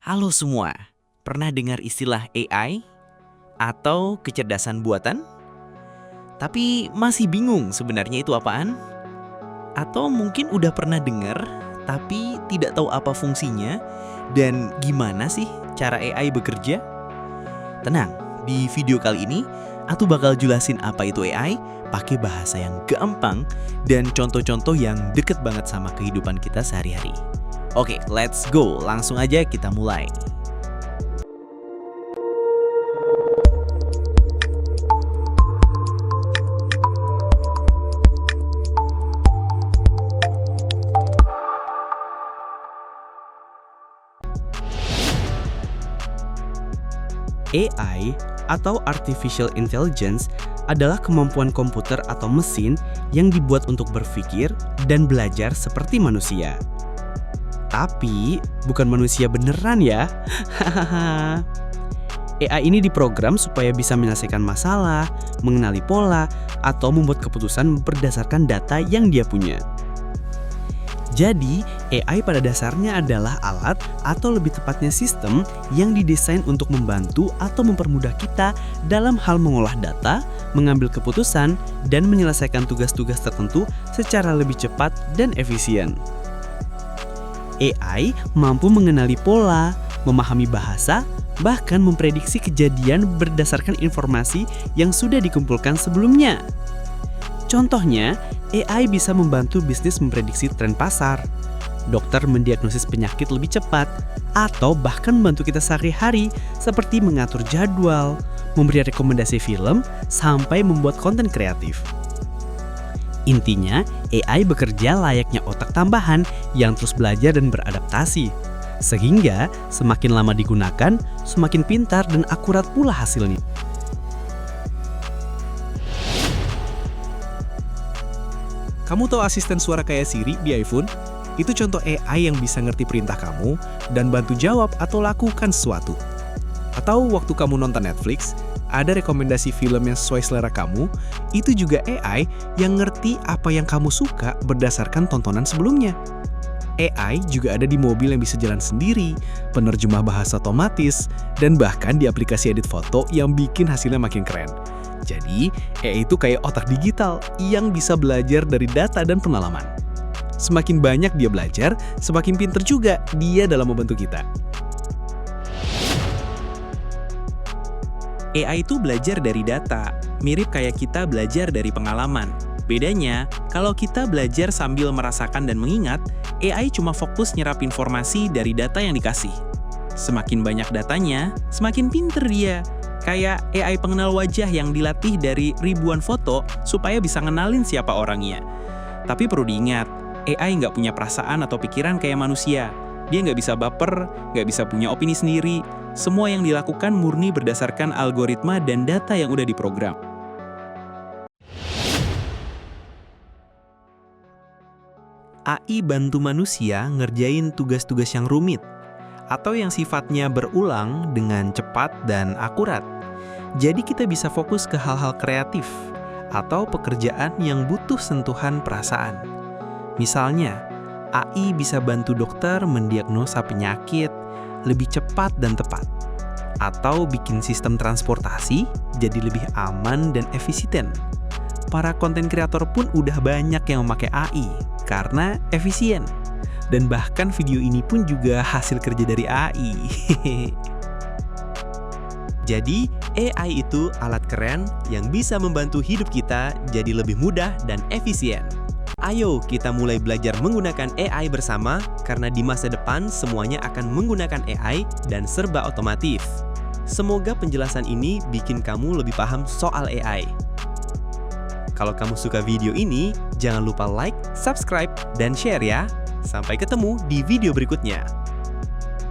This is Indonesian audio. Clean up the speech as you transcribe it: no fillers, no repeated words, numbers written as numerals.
Halo semua, pernah dengar istilah AI atau kecerdasan buatan? Tapi masih bingung sebenarnya itu apaan? Atau mungkin udah pernah dengar tapi tidak tahu apa fungsinya dan gimana sih cara AI bekerja? Tenang, di video kali ini aku bakal jelasin apa itu AI pakai bahasa yang gampang dan contoh-contoh yang deket banget sama kehidupan kita sehari-hari. Oke, let's go. Langsung aja kita mulai. AI atau Artificial Intelligence adalah kemampuan komputer atau mesin yang dibuat untuk berpikir dan belajar seperti manusia. Tapi bukan manusia beneran ya. AI ini diprogram supaya bisa menyelesaikan masalah, mengenali pola, atau membuat keputusan berdasarkan data yang dia punya. Jadi, AI pada dasarnya adalah alat atau lebih tepatnya sistem yang didesain untuk membantu atau mempermudah kita dalam hal mengolah data, mengambil keputusan, dan menyelesaikan tugas-tugas tertentu secara lebih cepat dan efisien. AI mampu mengenali pola, memahami bahasa, bahkan memprediksi kejadian berdasarkan informasi yang sudah dikumpulkan sebelumnya. Contohnya, AI bisa membantu bisnis memprediksi tren pasar, dokter mendiagnosis penyakit lebih cepat, atau bahkan membantu kita sehari-hari seperti mengatur jadwal, memberi rekomendasi film, sampai membuat konten kreatif. Intinya, AI bekerja layaknya otak tambahan yang terus belajar dan beradaptasi. Sehingga, semakin lama digunakan, semakin pintar dan akurat pula hasilnya. Kamu tahu asisten suara kayak Siri di iPhone? Itu contoh AI yang bisa ngerti perintah kamu dan bantu jawab atau lakukan sesuatu. Atau waktu kamu nonton Netflix, ada rekomendasi film yang sesuai selera kamu, itu juga AI yang ngerti apa yang kamu suka berdasarkan tontonan sebelumnya. AI juga ada di mobil yang bisa jalan sendiri, penerjemah bahasa otomatis, dan bahkan di aplikasi edit foto yang bikin hasilnya makin keren. Jadi, AI itu kayak otak digital yang bisa belajar dari data dan pengalaman. Semakin banyak dia belajar, semakin pinter juga dia dalam membantu kita. AI itu belajar dari data, mirip kayak kita belajar dari pengalaman. Bedanya, kalau kita belajar sambil merasakan dan mengingat, AI cuma fokus nyerap informasi dari data yang dikasih. Semakin banyak datanya, semakin pinter dia. Kayak AI pengenal wajah yang dilatih dari ribuan foto supaya bisa ngenalin siapa orangnya. Tapi perlu diingat, AI nggak punya perasaan atau pikiran kayak manusia. Dia nggak bisa baper, nggak bisa punya opini sendiri. Semua yang dilakukan murni berdasarkan algoritma dan data yang udah diprogram. AI bantu manusia ngerjain tugas-tugas yang rumit atau yang sifatnya berulang dengan cepat dan akurat. Jadi kita bisa fokus ke hal-hal kreatif atau pekerjaan yang butuh sentuhan perasaan. Misalnya, AI bisa bantu dokter mendiagnosa penyakit lebih cepat dan tepat, atau bikin sistem transportasi jadi lebih aman dan efisien. Para konten kreator pun udah banyak yang memakai AI karena efisien. Dan bahkan video ini pun juga hasil kerja dari AI. Jadi, AI itu alat keren yang bisa membantu hidup kita jadi lebih mudah dan efisien. Ayo kita mulai belajar menggunakan AI bersama, karena di masa depan semuanya akan menggunakan AI dan serba otomatis. Semoga penjelasan ini bikin kamu lebih paham soal AI. Kalau kamu suka video ini, jangan lupa like, subscribe, dan share ya. Sampai ketemu di video berikutnya.